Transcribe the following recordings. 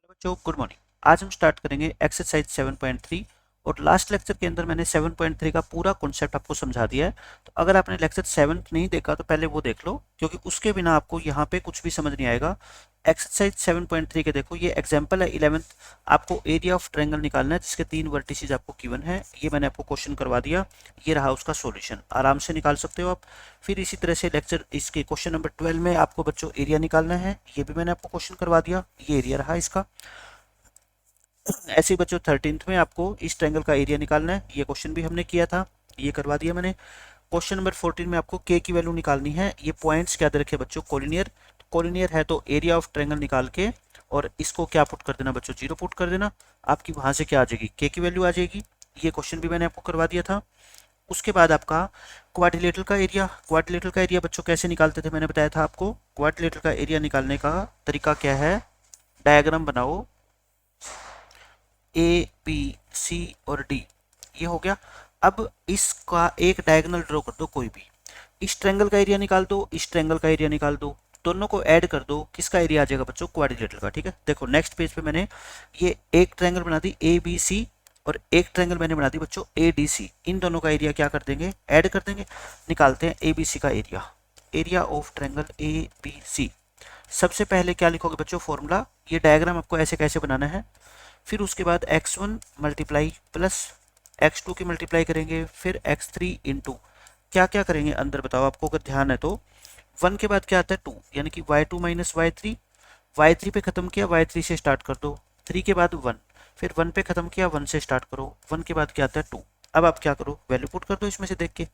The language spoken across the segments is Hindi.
हेलो बच्चों, गुड मॉर्निंग। आज हम स्टार्ट करेंगे एक्सरसाइज 7.3 और लास्ट लेक्चर के अंदर मैंने 7.3 का पूरा कॉन्सेप्ट आपको समझा दिया है। तो अगर आपने लेक्चर 7 नहीं देखा तो पहले वो देख लो, क्योंकि उसके बिना आपको यहाँ पे कुछ भी समझ नहीं आएगा। एक्सरसाइज 7.3 के देखो, ये एग्जाम्पल है 11th। आपको एरिया ऑफ ट्रायंगल निकालना है जिसके 3 वर्टिसेज आपको गिवन है। ये मैंने आपको क्वेश्चन करवा दिया, ये रहा उसका सॉल्यूशन, आराम से निकाल सकते हो आप। फिर इसी तरह से लेक्चर इसके क्वेश्चन नंबर 12 में आपको बच्चों एरिया निकालना है, ये भी मैंने आपको क्वेश्चन करवा दिया, ये एरिया रहा इसका। ऐसे ही बच्चों 13th में आपको इस ट्रायंगल का एरिया निकालना है, ये क्वेश्चन भी हमने किया था, ये करवा दिया मैंने। क्वेश्चन नंबर 14 में आपको के की वैल्यू निकालनी है। ये पॉइंट्स क्या दे रखे बच्चों, कोलिनियर। कोलिनियर है तो एरिया ऑफ ट्रायंगल निकाल के और इसको क्या पुट कर देना बच्चों, 0 पुट कर देना। आपकी वहां से क्या आ जाएगी, के की वैल्यू आ जाएगी। ये क्वेश्चन भी मैंने आपको करवा दिया था। उसके बाद आपका क्वाड्रिलेटरल का एरिया। क्वाड्रिलेटरल का एरिया बच्चों कैसे निकालते थे, मैंने बताया था आपको। क्वाड्रिलेटरल का एरिया निकालने का तरीका क्या है, डायग्राम बनाओ, ए बी सी और डी, ये हो गया। अब इसका एक डायगोनल ड्रॉ कर दो कोई भी। इस ट्रायंगल का एरिया निकाल दो, इस ट्रायंगल का एरिया निकाल दो, दोनों को ऐड कर दो, किसका एरिया आ जाएगा बच्चों, क्वाड्रिलेटरल का। ठीक है, देखो नेक्स्ट पेज पे मैंने ये एक ट्रायंगल बना दी ए बी सी और एक ट्रायंगल मैंने बना दी बच्चों ए डी सी। इन दोनों का एरिया क्या कर देंगे, ऐड कर देंगे। निकालते हैं ए बी सी का area, area of triangle A B C. सबसे पहले क्या लिखोगे बच्चों, फॉर्मूला। ये डायग्राम आपको ऐसे कैसे बनाना है। फिर उसके बाद x1 मल्टीप्लाई प्लस x2 की मल्टीप्लाई करेंगे, फिर x3 इंटू क्या क्या करेंगे अंदर बताओ, आपको अगर ध्यान है तो 1 के बाद क्या आता है 2, यानी कि y2 माइनस y3। y3 पे खत्म किया, y3 से स्टार्ट कर दो। 3 के बाद 1, फिर 1 पे खत्म किया, 1 से स्टार्ट करो। 1 के बाद क्या आता है 2। अब आप क्या करो, वैल्यू पुट कर दो इसमें से देख के।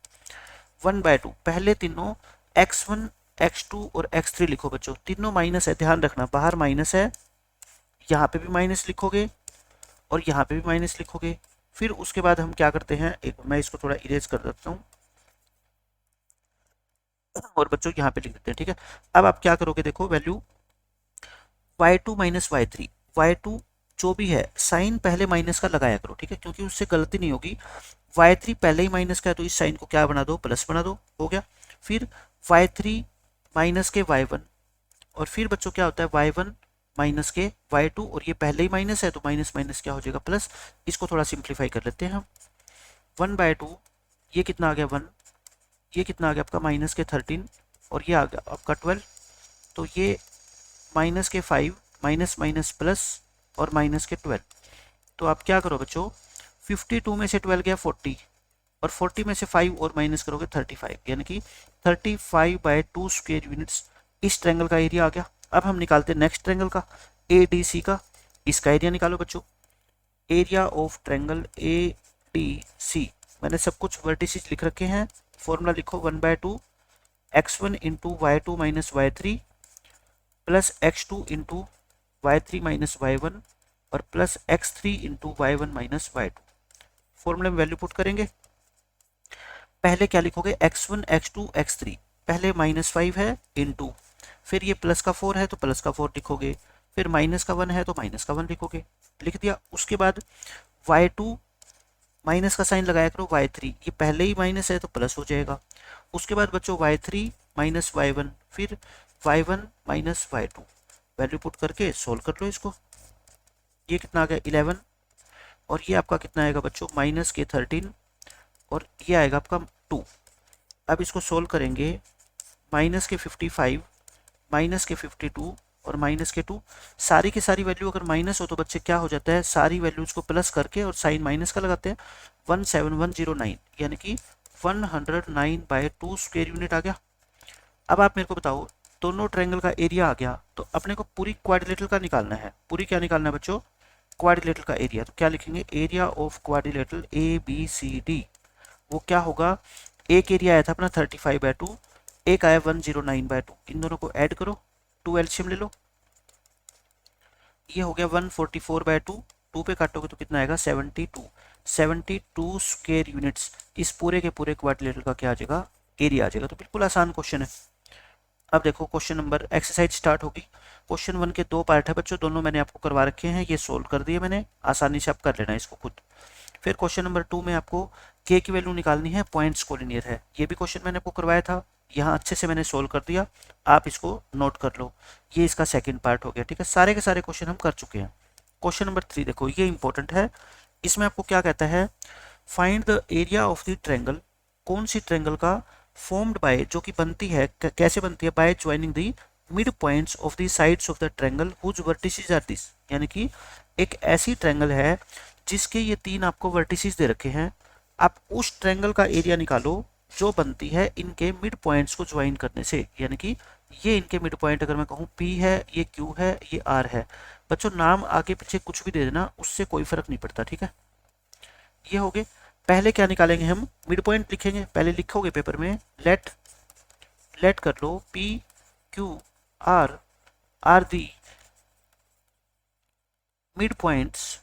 1/2 पहले तीनों x1 x2 और x3 लिखो बच्चों, तीनों माइनस है, ध्यान रखना बाहर माइनस है। यहाँ पे भी माइनस लिखोगे और यहाँ पे भी माइनस लिखोगे। फिर उसके बाद हम क्या करते हैं, एक मैं इसको थोड़ा इरेज कर देता हूँ और बच्चों यहाँ पे लिख देते हैं। ठीक है, अब आप क्या करोगे, देखो value y2 minus y3। y2 जो भी है साइन पहले माइनस का लगाया करो, ठीक है, क्योंकि उससे गलती नहीं होगी। y3 पहले ही माइनस का है तो इस साइन को क्या बना दो, प्लस बना दो, हो गया। फिर y3 माइनस के y1 और फिर बच्चों क्या होता है y1 माइनस के y2 और ये पहले ही माइनस है तो माइनस माइनस क्या हो जाएगा, प्लस। इसको थोड़ा सिंप्लीफाई कर लेते हैं हम। 1/2, ये कितना आ गया 1, ये कितना आ गया आपका माइनस के 13 और ये आ गया आपका 12। तो ये माइनस के 5 माइनस माइनस प्लस और माइनस के 12। तो आप क्या करो बच्चों, 52 में से 12 गया 40 और 40 में से 5 और माइनस करोगे 35, यानी कि 35/2 स्क्वायर यूनिट्स इस ट्रायंगल का एरिया आ गया। अब हम निकालते हैं नेक्स्ट ट्रायंगल का, ए डी सी का। इसका एरिया निकालो बच्चों, area of triangle A D C. मैंने सब कुछ वर्टिसेस लिख रखे हैं। फॉर्मूला लिखो 1/2 x1 into y2 minus y3 plus x2 into y3 minus y1 और plus x3 into y1 minus y2। फॉर्मूले में वैल्यू पुट करेंगे। पहले क्या लिखोगे, x1 x2 x3, पहले -5 है इंटू, फिर ये प्लस का 4 है तो प्लस का 4 लिखोगे, फिर माइनस का 1 है तो माइनस का 1 लिखोगे, लिख दिया। उसके बाद y2 माइनस का साइन लगाया करो, y3 ये पहले ही माइनस है तो प्लस हो जाएगा। उसके बाद बच्चों y3 माइनस y1, फिर y1 minus y2, value put करके सोल्व कर लो इसको। ये कितना आ गया 11 और ये आपका कितना आएगा बच्चों, माइनस के 13 और ये आएगा आपका 2। अब इसको सोल्व करेंगे, माइनस के 55 माइनस के 52 और माइनस के 2। सारी की सारी वैल्यू अगर माइनस हो तो बच्चे क्या हो जाता है, सारी वैल्यूज को प्लस करके और साइन माइनस का लगाते हैं। 17109 यानी कि 109/2 स्क्वायर यूनिट आ गया। अब आप मेरे को बताओ, दोनों ट्रायंगल का एरिया आ गया तो अपने को पूरी क्वाड्रिलेटरल का निकालना है। पूरी क्या निकालना है बच्चों, क्वाड्रिलेटरल का एरिया। तो क्या लिखेंगे, area of quadrilateral A B C D. वो क्या होगा, एक एरिया आया था अपना 35/2, एक आया 109/2, इन दोनों को ऐड करो, 2 एलसीएम ले लो, ये हो गया 144/2। 2 पे काटोगे तो कितना आएगा 72। 72 स्क्वायर यूनिट्स इस पूरे के पूरे क्वाड्रिलेटरल का क्या आ जाएगा, एरिया आ जाएगा। तो बिल्कुल आसान क्वेश्चन है। अब देखो क्वेश्चन नंबर, एक्सरसाइज स्टार्ट होगी। क्वेश्चन 1 के 2 पार्ट है बच्चों, दोनों मैंने आपको करवा रखे हैं, ये सोल्व कर दिए मैंने, आसानी से आप कर लेना इसको खुद। फिर क्वेश्चन नंबर 2 में आपको के की वैल्यू निकालनी है, पॉइंट्स कोलिनियर है। ये भी क्वेश्चन मैंने आपको करवाया था, यहाँ अच्छे से मैंने सोल्व कर दिया, आप इसको नोट कर लो। ये इसका सेकंड पार्ट हो गया। ठीक है, सारे के सारे क्वेश्चन हम कर चुके हैं। क्वेश्चन नंबर 3 देखो, ये इंपॉर्टेंट है। इसमें आपको क्या कहता है, find the area of the triangle, कौन सी ट्रायंगल का फॉर्म्ड बाय, जो कि बनती है, कैसे बनती है, by joining the mid points of the sides of the triangle whose vertices are this, यानी कि एक ऐसी ट्रायंगल है जिसके ये 3 आपको वर्टिसेस दे रखे हैं। आप उस ट्रायंगल का एरिया निकालो जो बनती है इनके मिड पॉइंट्स को ज्वाइन करने से, यानी कि ये इनके मिड पॉइंट अगर मैं कहूँ P है, ये Q है, ये R है। बच्चों नाम आगे पीछे कुछ भी दे देना, उससे कोई फर्क नहीं पड़ता, ठीक है। ये हो गए। पहले क्या निकालेंगे हम, मिड पॉइंट लिखेंगे। पहले लिखोगे पेपर में, लेट कर लो P Q R are the mid points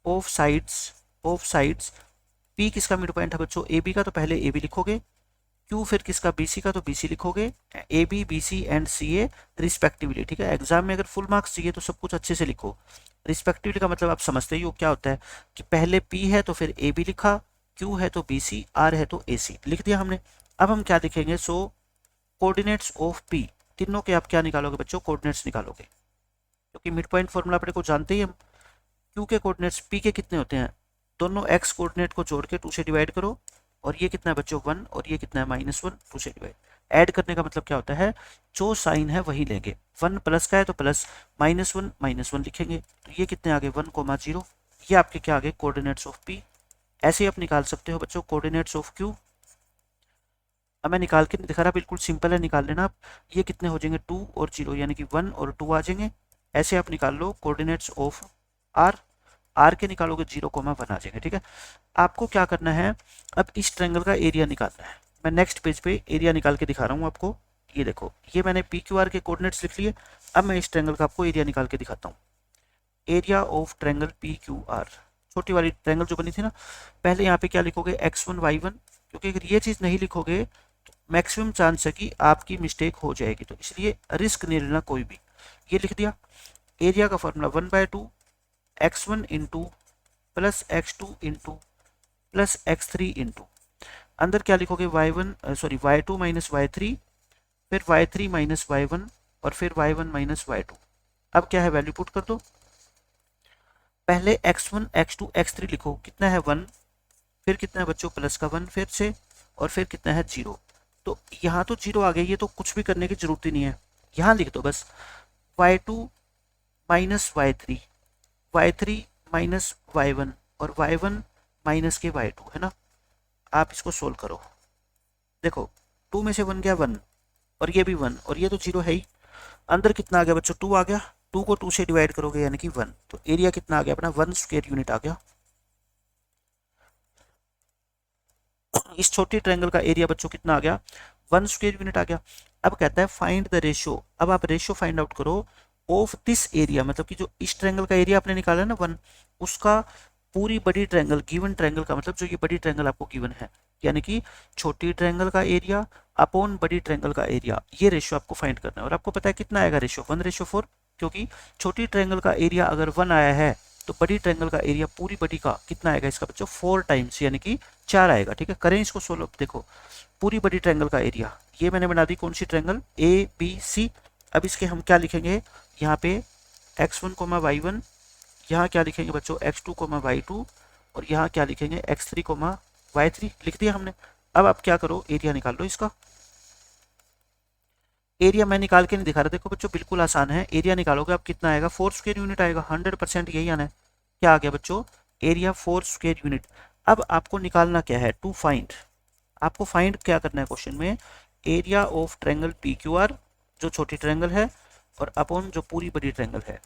of sides. P किसका मिड पॉइंट है बच्चों, AB का, तो पहले AB लिखोगे। Q फिर किसका, BC का, तो BC लिखोगे। AB BC and CA respectively, ठीक है। एग्जाम में अगर फुल मार्क्स चाहिए तो सब कुछ अच्छे से लिखो। रिस्पेक्टिवली का मतलब आप समझते ही हो क्या होता है, कि पहले P है तो फिर AB लिखा, Q है तो BC, R है तो AC, लिख दिया हमने। अब हम क्या लिखेंगे, सो कोऑर्डिनेट्स ऑफ P, तीनों के आप क्या निकालोगे बच्चों, कोऑर्डिनेट्स निकालोगे, क्योंकि मिड पॉइंट फॉर्मूला अपने को जानते ही हम। Q के कोऑर्डिनेट्स P के कितने होते हैं, दोनों x कोऑर्डिनेट को जोड़ के 2 से डिवाइड करो, और ये कितना है बच्चों 1, और ये कितना है -1, 2 से डिवाइड। ऐड करने का मतलब क्या होता है, जो साइन है वही लेंगे। 1 प्लस का है तो प्लस, -1 लिखेंगे, तो ये कितने आगे 1,0। ये आपके क्या आगे, कोऑर्डिनेट्स ऑफ P। ऐसे आप निकाल सकते हो बच्चों कोऑर्डिनेट्स ऑफ Q। अब मैं निकाल के नहीं दिखा रहा, बिल्कुल सिंपल है, निकाल लेना आप। ये कितने हो जाएंगे 2 और 0, यानी कि 1 और 2 आ जाएंगे। ऐसे आप निकाल लो कोऑर्डिनेट्स ऑफ R के निकालोगे 0,1 आ जाएंगे, ठीक है। आपको क्या करना है, अब इस ट्रायंगल का एरिया निकालना है। मैं नेक्स्ट पेज पे एरिया निकाल के दिखा रहा हूँ आपको। ये देखो, ये मैंने PQR के कोऑर्डिनेट्स लिख लिए। अब मैं इस ट्रायंगल का आपको एरिया निकाल के दिखाता हूँ। एरिया ऑफ ट्रायंगल PQR, छोटी वाली ट्रायंगल जो बनी थी ना, पहले यहाँ पे क्या लिखोगे, x1 y1, क्योंकि अगर ये चीज़ नहीं लिखोगे तो मैक्सिमम चांस है कि आपकी मिस्टेक हो जाएगी, तो इसलिए रिस्क नहीं लेना कोई भी। ये लिख दिया। एरिया का formula 1/2 x1 into plus x2 into plus x3 into, अंदर क्या लिखोगे, y2 माइनस y3, फिर y3 माइनस y1, और फिर y1 माइनस y2। अब क्या है, वैल्यू पुट कर दो। पहले x1 x2 x3 लिखो, कितना है 1, फिर कितना है बच्चों प्लस का 1 फिर से, और फिर कितना है 0। तो यहाँ तो 0 आ गया, ये तो कुछ भी करने की जरूरत ही नहीं है, यहाँ लिख दो बस y2 minus y3 minus y1, और y1 माइनस के y2, है ना। आप इसको सोल्व करो, देखो 2 में से 1 गया 1, और ये भी 1, और ये तो 0 है ही। अंदर कितना आ गया बच्चों, 2 आ गया। 2 को 2 से डिवाइड करोगे यानी कि 1, तो एरिया कितना आ गया अपना, 1 स्क्वायर यूनिट आ गया। इस छोटी ट्रायंगल का एरिया बच्चों कितना आ गया, 1 स्क्वायर यूनिट आ गया। अब कहता है फाइंड द रेशियो, अब आप रेशियो फाइंड आउट करो ऑफ दिस एरिया, मतलब कि जो इस ट्रायंगल का एरिया आपने निकाला है ना 1, उसका पूरी बड़ी ट्रायंगल, गिवन ट्रायंगल का मतलब जो ये बड़ी ट्रायंगल आपको गिवन है, यानी कि छोटी ट्रायंगल का एरिया अपॉन बड़ी ट्रायंगल का एरिया, ये रेशियो आपको फाइंड करना है। और आपको पता है कितना आएगा रेशियो, 1:4, क्योंकि छोटी ट्रायंगल का एरिया अगर 1 आया है तो बड़ी ट्रायंगल का एरिया पूरी बड़ी का कितना आएगा इसका बच्चों, 4 टाइम्स, यानी कि 4 आएगा, ठीक है। करें इसको सोल्व, देखो पूरी बड़ी ट्रायंगल का एरिया, ये मैंने बना दी कौन सी ट्रायंगल, ABC। अब इसके हम क्या लिखेंगे, यहाँ पे x1, y1, यहाँ क्या लिखेंगे बच्चों, x2, y2, और यहाँ क्या लिखेंगे x3, y3, लिख दिया हमने। अब आप क्या करो, एरिया निकाल लो इसका। एरिया मैं निकाल के नहीं दिखा रहा, देखो बच्चों बिल्कुल आसान है। एरिया निकालोगे आप कितना आएगा, 4 स्क्वायर यूनिट आएगा, 100% यही आना है। क्या आ गया बच्चों, एरिया 4 स्क्वायर यूनिट। अब आपको निकालना क्या है, टू फाइंड, आपको फाइंड क्या करना है क्वेश्चन में, एरिया ऑफ ट्रायंगल PQR, जो छोटी ट्रायंगल है, और अपॉन जो पूरी बड़ी ट्रायंगल है।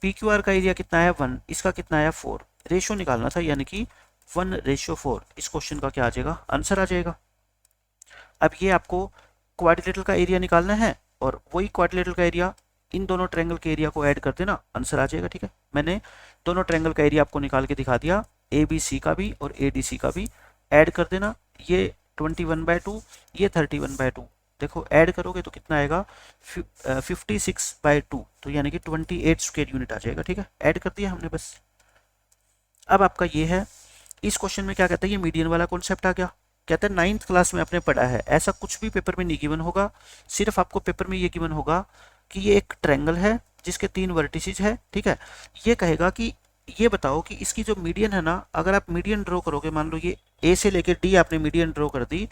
PQR का एरिया कितना है 1, इसका कितना है 4, रेशियो निकालना था, यानी कि 1:4। इस क्वेश्चन का क्या आ जाएगा, आंसर आ जाएगा। अब ये आपको क्वाड्रिलेटरल का एरिया निकालना है, और वही क्वाड्रिलेटरल का एरिया इन दोनों ट्रायंगल के एरिया को ऐड कर देना, आंसर आ जाएगा, ठीक है। मैंने दोनों ट्रायंगल का एरिया आपको निकाल के दिखा दिया, ABC का भी और ADC का भी ऐड कर देना। ये 21/2, ये 31/2, देखो ऐड करोगे तो कितना आएगा, 56/2, तो यानी कि 28 स्क्वायर यूनिट आ जाएगा, ठीक है। ऐड कर दिया हमने बस। अब आपका ये है, इस क्वेश्चन में क्या कहता है, ये मीडियन वाला कॉन्सेप्ट आ गया। कहते हैं 9th क्लास में आपने पढ़ा है, ऐसा कुछ भी पेपर में नहीं गिवन होगा, सिर्फ आपको पेपर में ये गिवन होगा कि ये एक ट्रायंगल है जिसके 3 वर्टिसेज है, ठीक है। ये कहेगा कि ये बताओ कि इसकी जो मीडियन है ना, अगर आप मीडियन ड्रॉ करोगे, मान लो ये ए से लेकर डी आपने मीडियन ड्रॉ कर दी,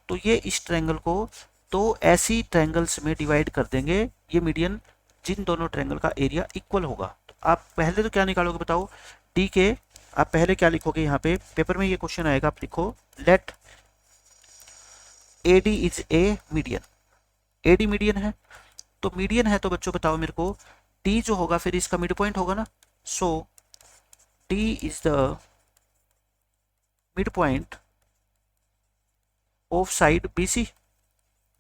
तो ये इस ट्रायंगल को तो ऐसी ट्रायंगल्स में डिवाइड कर देंगे, ये मीडियन जिन दोनों ट्रायंगल का एरिया इक्वल होगा। तो आप पहले तो क्या निकालोगे बताओ, डी के आप पहले क्या लिखोगे, यहाँ पे पेपर में ये क्वेश्चन आएगा, आप लिखो let A D is a median. A D median है, तो मीडियन है तो बच्चों बताओ मेरे को डी जो होगा फिर इसका मिड पॉइंट होगा ना। So D is the mid point of side B C.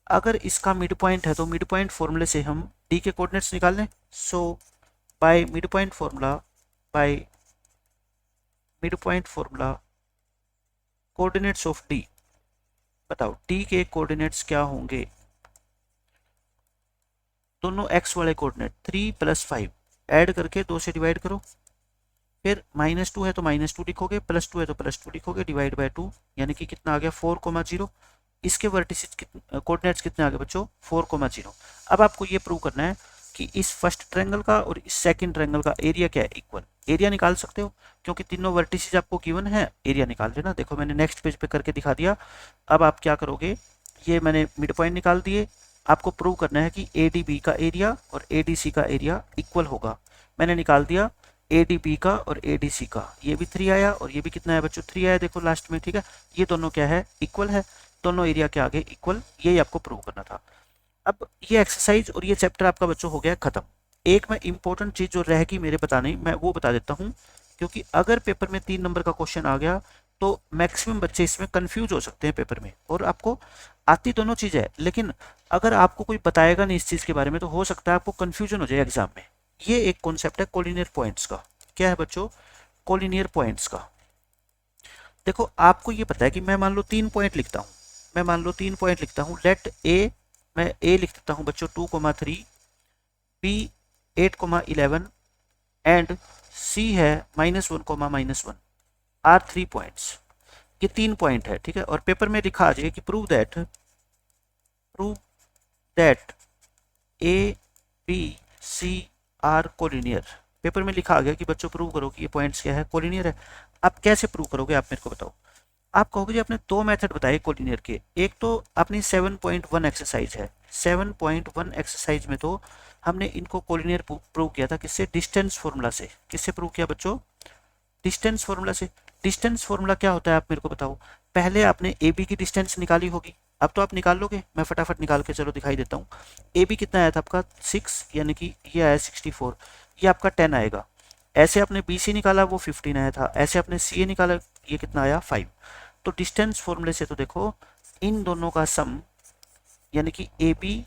अगर इसका मिड पॉइंट है तो मिड पॉइंट फॉर्मूले से हम डी के कोऑर्डिनेट्स निकाल लें। So by mid point formula, by mid point formula coordinates of D, बताओ डी के कोऑर्डिनेट्स क्या होंगे, दोनों एक्स वाले कोऑर्डिनेट 3 + 5 ऐड करके 2 से डिवाइड करो, फिर -2 है तो -2 लिखोगे, +2 है तो +2 लिखोगे, डिवाइड बाय 2, यानी कि कितना आ गया 4,0। इसके वर्टिसेस कोऑर्डिनेट्स कितने आ गए बच्चों 4,0। अब आपको ये प्रूव करना है कि इस फर्स्ट ट्रायंगल का और इस सेकंड ट्रायंगल का एरिया क्या है, इक्वल। एरिया निकाल सकते हो क्योंकि तीनों वर्टिसेस आपको गिवन है, एरिया निकाल लेना। देखो मैंने नेक्स्ट पेज पे करके दिखा दिया। अब आप क्या करोगे, ये मैंने मिड पॉइंट निकाल दिए, आपको प्रूव करना है कि ए डी बी का एरिया और ए डी सी का एरिया इक्वल होगा। मैंने निकाल दिया ए डी बी का और ए डी सी का, ये भी 3 आया और ये भी कितना है बच्चों 3 आया, देखो लास्ट में, ठीक है। ये दोनों क्या है, इक्वल है, दोनों एरिया के आगे इक्वल, यही आपको प्रूव करना था। अब ये एक्सरसाइज और ये चैप्टर आपका बच्चों हो गया खत्म। एक मैं इंपॉर्टेंट चीज जो रहेगी मेरे बताने, मैं वो बता देता हूँ, क्योंकि अगर पेपर में 3 नंबर का क्वेश्चन आ गया तो मैक्सिमम बच्चे इसमें कंफ्यूज हो सकते हैं पेपर में। और आपको आती दोनों चीज़ है, लेकिन अगर आपको कोई बताएगा नहीं इस चीज़ के बारे में तो हो सकता है आपको कंफ्यूजन हो जाए एग्जाम में। ये एक कॉन्सेप्ट है कोलिनियर पॉइंट्स का। क्या है बच्चों, कोलिनियर पॉइंट्स का। देखो आपको ये पता है कि मैं मान लो 3 पॉइंट लिखता हूँ, मैं मान लो 3 पॉइंट लिखता हूँ, लेट ए, मैं ए लिख देता हूँ बच्चों 2,3, बी 8,11 एंड सी है -1,-1 आर 3 पॉइंट्स। ये 3 पॉइंट है, ठीक है। और पेपर में लिखा आ जाए कि prove that A B C are collinear. Paper में लिखा आ गया कि बच्चों प्रूव करो कि ये पॉइंट्स क्या है, कोलिनियर है। आप कैसे प्रूव करोगे, आप मेरे को बताओ। आप कहोगे जी आपने 2 मेथड बताए कोलिनियर के। एक तो अपनी 7.1 एक्सरसाइज है, 7.1 एक्सरसाइज में तो हमने इनको कोलिनियर प्रूव किया था, किससे, डिस्टेंस फॉर्मूला से। किससे प्रूव किया बच्चों, डिस्टेंस फॉर्मूला से। डिस्टेंस फॉर्मूला क्या होता है आप मेरे को बताओ। पहले आपने ए बी की डिस्टेंस निकाली होगी, अब तो आप निकाल लोगे, मैं फटाफट निकाल के चलो दिखाई देता हूँ। ए बी कितना आया था आपका 6, यानी कि ये आया 64, ये आपका 10 आएगा। ऐसे आपने बी सी निकाला वो 15 आया था, ऐसे आपने सी ए निकाला, ये कितना आया 5। तो डिस्टेंस फॉर्मूले से तो देखो इन दोनों का सम, यानी कि ए बी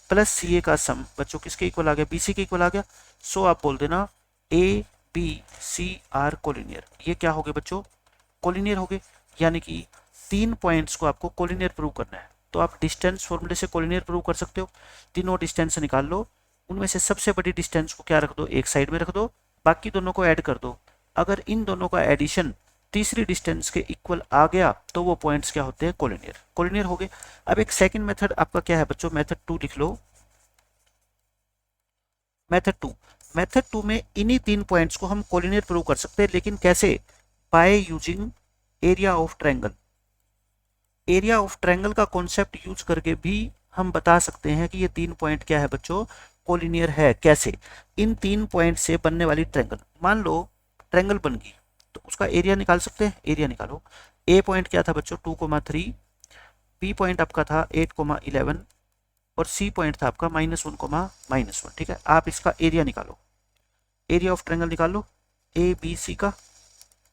प्लस सी ए का सम बच्चों किसके इक्वल आ गया, बी सी के इक्वल आ गया। सो आप बोल देना A B C are collinear. ये क्या हो गए बच्चों, कोलिनियर हो गए। यानी कि 3 पॉइंट्स को आपको कोलिनियर प्रूव करना है, तो आप डिस्टेंस फॉर्मूले से कोलिनियर प्रूव कर सकते हो। तीनों डिस्टेंस निकाल लो, उनमें से सबसे बड़ी डिस्टेंस को क्या रख दो, एक साइड में रख दो, बाकी दोनों को ऐड कर दो। अगर इन दोनों का एडिशन तीसरी डिस्टेंस के इक्वल आ गया तो वो पॉइंट्स क्या होते हैं, कोलिनियर। कोलिनियर हो गए। अब एक सेकंड मेथड आपका क्या है बच्चों, मेथड 2 लिख लो। मेथड 2 में इन्हीं 3 पॉइंट्स को हम कोलिनियर प्रूव कर सकते हैं, लेकिन कैसे, by using area of triangle. Area of triangle का कॉन्सेप्ट यूज करके भी हम बता सकते हैं कि ये 3 पॉइंट क्या है बच्चों, कोलिनियर है। कैसे, इन 3 पॉइंट से बनने वाली ट्रायंगल, मान लो ट्रायंगल बन गई तो उसका एरिया निकाल सकते हैं। एरिया निकालो। ए पॉइंट क्या था बच्चों 2,3, बी पॉइंट आपका था 8,11 और सी पॉइंट था आपका -1,-1, ठीक है। आप इसका एरिया निकालो, एरिया ऑफ ट्रायंगल निकाल लो ए बी सी का।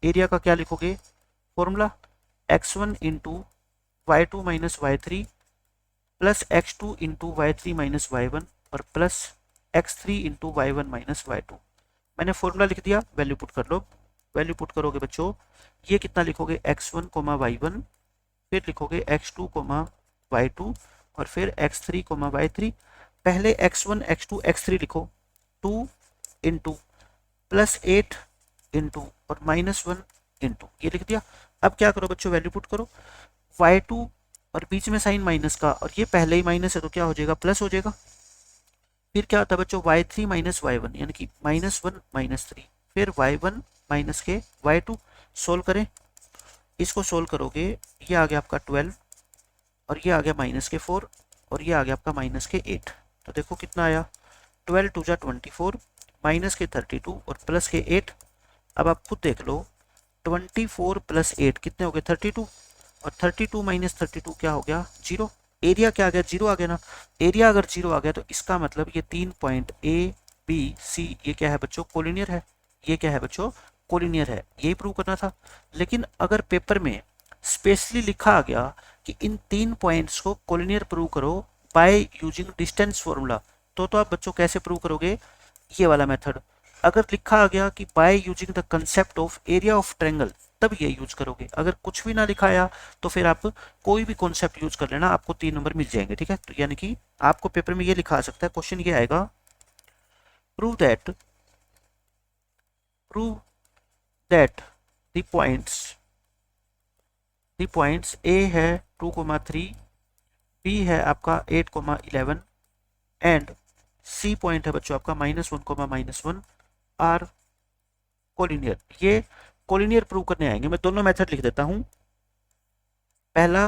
एरिया का क्या लिखोगे, formula x1 into y2 minus y3 plus x2 into y3 minus y1 और plus x3 into y1 minus y2। मैंने फॉर्मूला लिख दिया, वैल्यू पुट कर लो। वैल्यू पुट करोगे बच्चों, ये कितना लिखोगे x1 y1, फिर लिखोगे x2 y2 और फिर x3 y3। पहले x1 x2 x3 लिखो, 2 इंटू प्लस 8 इंटू और -1 इंटू, ये लिख दिया। अब क्या करो बच्चों, वैल्यू पुट करो। y2 और बीच में साइन माइनस का, और ये पहले ही माइनस है तो क्या हो जाएगा, प्लस हो जाएगा। फिर क्या होता है बच्चों, y3 माइनस y1 यानी कि -1 -3, फिर y1 माइनस के y2। सोल्व करें, इसको सोल्व करोगे, ये आ गया आपका 12 और ये आ गया -4 और ये आ गया आपका -8। तो देखो कितना आया, 12 टू जा 24, -32 और +8। अब आप खुद देख लो, 24 + 8 कितने हो गए, 32, और 32 - 32 क्या हो गया, 0। एरिया क्या आ गया, 0 आ गया ना। एरिया अगर 0 आ गया तो इसका मतलब ये 3 पॉइंट ए बी सी ये क्या है बच्चों, कोलिनियर है। ये क्या है बच्चों, कोलिनियर है, यही प्रूव करना था। लेकिन अगर पेपर में स्पेशली लिखा आ गया कि इन 3 पॉइंट्स को कोलिनियर प्रूव करो बाय यूजिंग डिस्टेंस फॉर्मूला, तो आप बच्चों कैसे प्रूव करोगे, ये वाला मेथड। अगर लिखा आ गया कि by using the concept of area of triangle, तब ये यूज करोगे। अगर कुछ भी ना लिखाया तो फिर आप कोई भी कॉन्सेप्ट यूज कर लेना, आपको 3 नंबर मिल जाएंगे, ठीक है। तो यानी कि आपको पेपर में ये लिखा आ सकता है, क्वेश्चन ये आएगा, prove that the points A है 2,3, बी है आपका 8,11 एंड सी पॉइंट है बच्चों आपका -1, -1 आर कोलिनियर। ये कोलिनियर प्रूव करने आएंगे। मैं दोनों मेथड लिख देता हूं। पहला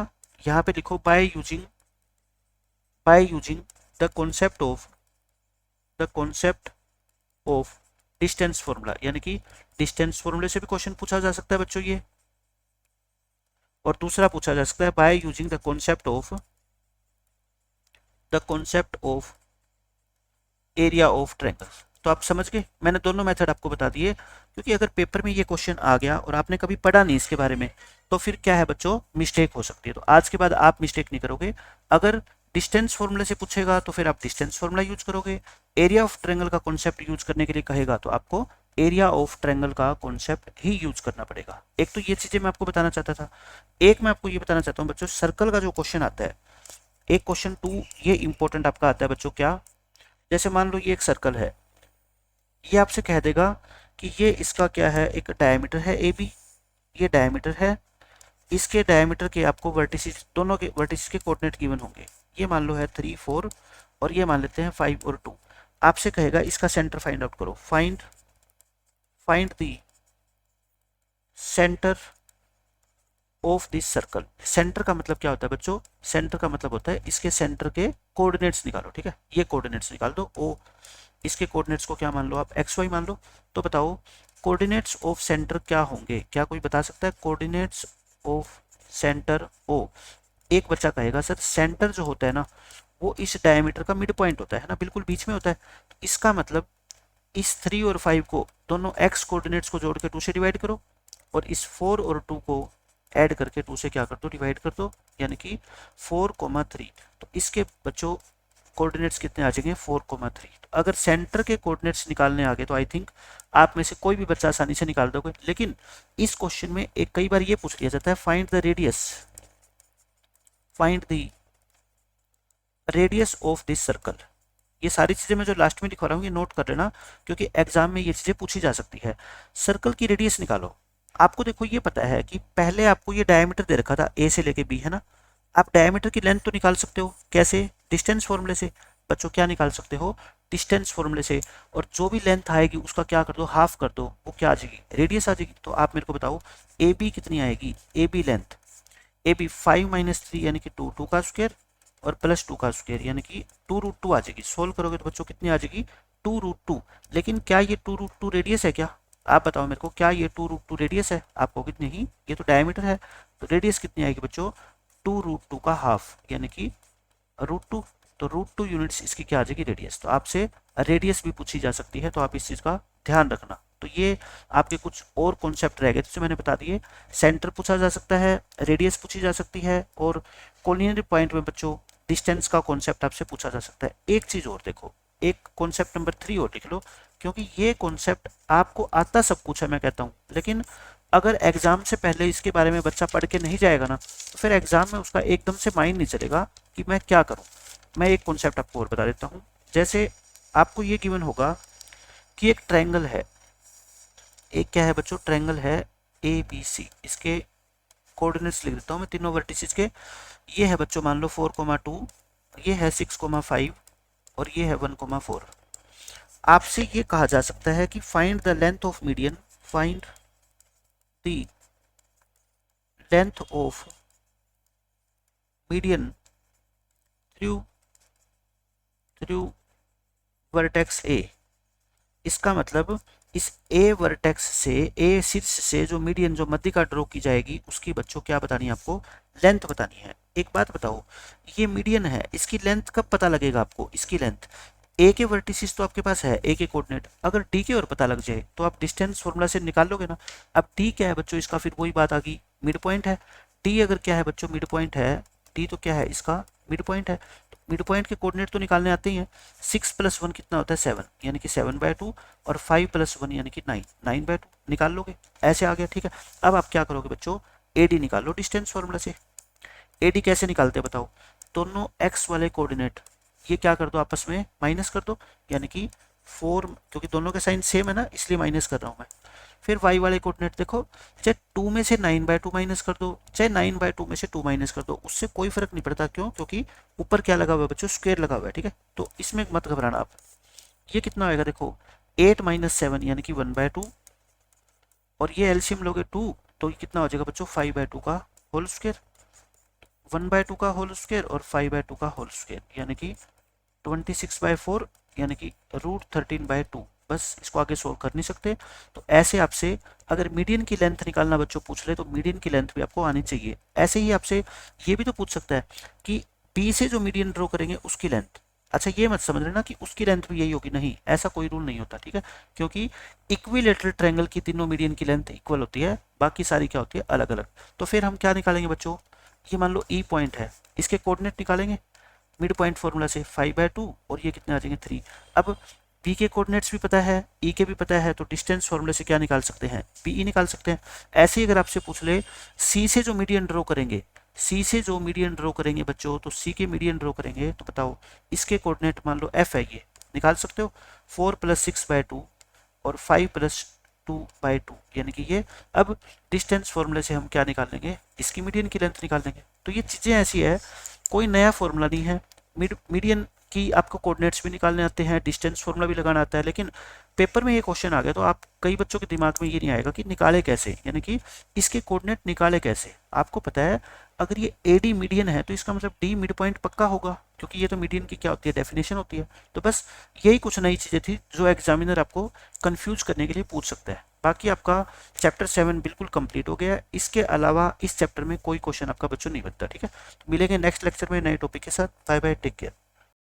यहां पे लिखो, by using the concept of distance formula, यानी कि डिस्टेंस फॉर्मूले से भी क्वेश्चन पूछा जा सकता है बच्चों ये। और दूसरा पूछा जा सकता है by using the concept of area of triangle. तो आप समझ गए, मैंने दोनों मेथड आपको बता दिए, क्योंकि अगर पेपर में ये क्वेश्चन आ गया और आपने कभी पढ़ा नहीं इसके बारे में, तो फिर क्या है बच्चों, मिस्टेक हो सकती है। तो आज के बाद आप मिस्टेक नहीं करोगे। अगर डिस्टेंस फॉर्मूले से पूछेगा तो फिर आप डिस्टेंस फॉर्मूला यूज करोगे। एरिया ऑफ ट्रायंगल का कॉन्सेप्ट यूज करने के लिए कहेगा तो आपको एरिया ऑफ ट्रायंगल का कॉन्सेप्ट ही यूज करना पड़ेगा। एक तो ये चीजें मैं आपको बताना चाहता था। एक मैं आपको ये बताना चाहता हूँ बच्चों, सर्कल का जो क्वेश्चन आता है, एक क्वेश्चन 2 ये इंपॉर्टेंट आपका आता है बच्चों। क्या, जैसे मान लो ये एक सर्कल है, ये आपसे कह देगा कि ये इसका क्या है, एक डायमीटर है ए बी, ये डायमीटर है, इसके डायमीटर के आपको वर्टिसेस, दोनों के वर्टिसेस के कोऑर्डिनेट गिवन होंगे। ये मान लो है 3 4 और ये मान लेते हैं 5 और 2। आपसे कहेगा इसका सेंटर फाइंड आउट करो, find the centre of this circle. Centre का मतलब क्या होता है बच्चों, सेंटर का मतलब होता है इसके सेंटर के कोऑर्डिनेट्स निकालो, ठीक है। ये कोऑर्डिनेट्स निकाल दो, ओ इसके कोऑर्डिनेट्स को क्या मान लो आप, एक्स वाई मान लो। तो बताओ कोऑर्डिनेट्स ऑफ सेंटर क्या होंगे, क्या कोई बता सकता है, कोऑर्डिनेट्स ऑफ सेंटर ओ। एक बच्चा कहेगा सर सेंटर जो होता है ना, वो इस डायमीटर का मिड पॉइंट होता है ना, बिल्कुल बीच में होता है। तो इसका मतलब इस 3 और 5 को, दोनों एक्स कोऑर्डिनेट्स को जोड़ के 2 से डिवाइड करो, और इस 4 और 2 को ऐड करके 2 से क्या कर दो, डिवाइड कर दो, यानी कि 4,3। तो इसके बच्चों कोऑर्डिनेट्स कितने आ जाएंगे, 4,3। तो अगर सेंटर के कोऑर्डिनेट्स निकालने आ गए तो आई थिंक आप में से कोई भी बच्चा आसानी से निकाल दोगे। लेकिन इस क्वेश्चन में एक कई बार ये पूछ लिया जाता है, find the radius of this circle. ये सारी चीजें मैं जो लास्ट में लिखा रहा हूँ ये नोट कर लेना, क्योंकि एग्जाम में ये चीजें पूछी जा सकती है। सर्कल की रेडियस निकालो। आपको देखो ये पता है कि पहले आपको ये डायमीटर दे रखा था ए से लेके बी, है ना। आप डायमीटर की लेंथ तो निकाल सकते हो, कैसे, डिस्टेंस फॉर्मूले से। बच्चों क्या निकाल सकते हो, डिस्टेंस फॉर्मूले से। और जो भी लेंथ आएगी उसका क्या कर दो, हाफ कर दो, वो क्या आ जाएगी, रेडियस आ जाएगी। तो आप मेरे को बताओ ए बी कितनी आएगी, A B length, A B 5 - 3 यानी कि 2 का स्क्वायर और +2 का स्क्वायर यानी कि 2√2 आ जाएगी। सोल्व करोगे तो बच्चों कितनी आ जाएगी, 2√2। लेकिन क्या ये 2√2 रेडियस है क्या, आप बताओ मेरे को, क्या ये 2√2 रेडियस है, आपको कितनी ही, ये तो डायमीटर है। तो रेडियस कितनी आएगी बच्चों, 2√2 का हाफ यानी कि √2। तो √2 यूनिट्स इसकी क्या आ जाएगी, रेडियस। तो आपसे रेडियस भी पूछी जा सकती है, तो आप इस चीज का ध्यान रखना। तो ये आपके कुछ और कॉन्सेप्ट रह गए जैसे मैंने बता दिए। सेंटर पूछा जा सकता है, रेडियस पूछी जा सकती है, और कोलिनियर पॉइंट में बच्चों डिस्टेंस का कॉन्सेप्ट आपसे पूछा जा सकता है। एक चीज और देखो, एक कॉन्सेप्ट नंबर 3 और लिख लो, क्योंकि ये कॉन्सेप्ट आपको आता सब कुछ है मैं कहता हूँ, लेकिन अगर एग्जाम से पहले इसके बारे में बच्चा पढ़ के नहीं जाएगा ना, तो फिर एग्जाम में उसका एकदम से माइंड नहीं चलेगा कि मैं क्या करूँ। मैं एक कॉन्सेप्ट आपको और बता देता हूँ। जैसे आपको ये गिवन होगा कि एक ट्रायंगल है, एक क्या है बच्चों, ट्रायंगल है ए बी सी। इसके कोऑर्डिनेट्स लिख देता हूँ मैं तीनों वर्टिसेस के। ये है बच्चों मान लो 4,2, ये है 6,5 और ये है 1,4। आपसे ये कहा जा सकता है कि find the length of median, find the length of median through through vertex ए। इसका मतलब इस ए वर्टेक्स से, ए शीर्ष से जो मीडियन, जो मध्य ड्रॉ की जाएगी, उसकी बच्चों क्या बतानी है आपको, लेंथ बतानी है। एक बात बताओ, ये मीडियन है, इसकी लेंथ कब पता लगेगा आपको, इसकी लेंथ ए के वर्टिसेस तो आपके पास है, ए के कोऑर्डिनेट, अगर डी के और पता लग जाए तो आप डिस्टेंस फॉर्मूला से निकाल लोगे ना। अब डी क्या है बच्चों, इसका फिर वही बात आ गई, मिड पॉइंट है। डी अगर क्या है बच्चों, मिड पॉइंट है, डी तो क्या है इसका, मिड पॉइंट है। तो मिड पॉइंट के कोऑर्डिनेट तो निकालने आते ही हैं। 6 + 1 कितना होता है 7, यानी कि 7/2, और 5 + 1 यानी कि 9, 9/2 निकाल लोगे, ऐसे आ गया। ठीक है, अब आप क्या करोगे बच्चों, ए डी निकाल लो डिस्टेंस फॉर्मूला से। ए डी कैसे निकालते हैं बताओ, दोनों एक्स वाले कोऑर्डिनेट ये क्या कर दो, आपस में माइनस कर दो, यानी कि 4, क्योंकि दोनों के साइन सेम है ना इसलिए माइनस कर रहा हूँ मैं। फिर वाई वाले कोऑर्डिनेट देखो, चाहे 2 में से 9/2 माइनस कर दो, चाहे 9/2 में से 2 माइनस कर दो, उससे कोई फर्क नहीं पड़ता। क्यों, क्योंकि ऊपर क्या लगा हुआ है बच्चों, स्क्वायर लगा हुआ है। ठीक है, तो इसमें मत घबराना आप। ये कितना होएगा देखो, 8 - 7 यानी कि 1/2, और ये एलसीएम लोगे 2, तो ये कितना हो जाएगा बच्चों, 5/2 का होल स्क्वायर, 1/2 का होल स्क्वायर और 5/2 का होल स्क्वायर, यानी कि 26/4, यानी कि √13/2। बस इसको आगे सोल्व कर नहीं सकते। तो ऐसे आपसे अगर मीडियन की लेंथ निकालना बच्चों पूछ ले, तो मीडियन की लेंथ भी आपको आनी चाहिए। ऐसे ही आपसे ये भी तो पूछ सकता है कि बी से जो मीडियन ड्रॉ करेंगे उसकी लेंथ। अच्छा, ये मत समझ लेना कि उसकी लेंथ भी यही होगी, नहीं, ऐसा कोई रूल नहीं होता। ठीक है, क्योंकि इक्विलेटरल ट्रायंगल की तीनों मीडियन की लेंथ इक्वल होती है, बाकी सारी क्या होती है, अलग अलग। तो फिर हम क्या निकालेंगे बच्चों, ये मान लो ई पॉइंट है, इसके कोऑर्डिनेट निकालेंगे मिड पॉइंट फॉर्मूला से, 5/2, और ये कितने आ जाएंगे 3। अब बी के कोऑर्डिनेट्स भी पता है, ई के भी पता है, तो डिस्टेंस फॉर्मूले से क्या निकाल सकते हैं, पीई निकाल सकते हैं। ऐसे ही अगर आपसे पूछ ले सी से जो मीडियन ड्रॉ करेंगे, सी से जो मीडियन ड्रॉ करेंगे बच्चों, तो सी के मीडियन ड्रॉ करेंगे, तो बताओ इसके कोऑर्डिनेट मान लो एफ है, ये निकाल सकते हो, 4 + 6/2 और 5 + 2/2, यानी कि ये। अब डिस्टेंस फॉर्मूले से हम क्या निकाल लेंगे, इसकी मीडियन की लेंथ निकाल लेंगे। तो ये चीज़ें ऐसी है, कोई नया फॉर्मूला नहीं है। मीडियन की आपको कोऑर्डिनेट्स भी निकालने आते हैं, डिस्टेंस फॉर्मूला भी लगाना आता है, लेकिन पेपर में ये क्वेश्चन आ गया तो आप, कई बच्चों के दिमाग में ये नहीं आएगा कि निकाले कैसे, यानी कि इसके कोऑर्डिनेट निकाले कैसे। आपको पता है अगर ये ए डी मीडियन है तो इसका मतलब डी मिड पॉइंट पक्का होगा, क्योंकि ये तो मीडियन की क्या होती है, डेफिनेशन होती है। तो बस यही कुछ नई चीज़ें थी जो एग्जामिनर आपको कंफ्यूज करने के लिए पूछ सकता है। बाकी आपका चैप्टर 7 बिल्कुल कंप्लीट हो गया है। इसके अलावा इस चैप्टर में कोई क्वेश्चन आपका बच्चों नहीं बनता। ठीक है, तो मिलेंगे नेक्स्ट लेक्चर में नए टॉपिक के साथ। Bye bye, take care.